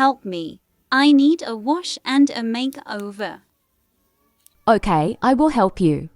Help me. I need a wash and a makeover. Okay, I will help you.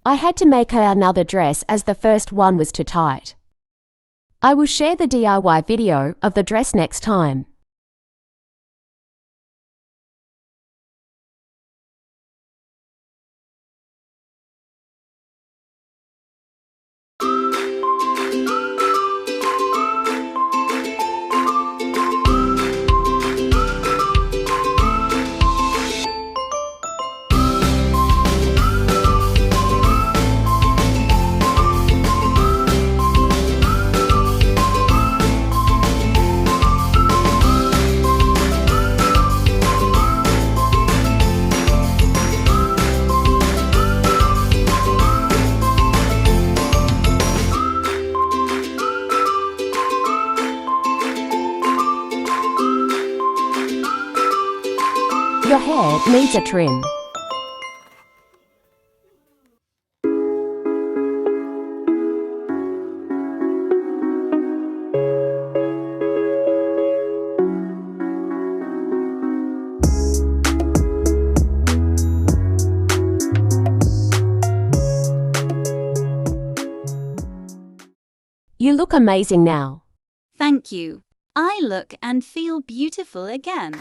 I had to make her another dress as the first one was too tight. I will share the DIY video of the dress next time. Your hair needs a trim. You look amazing now. Thank you. I look and feel beautiful again.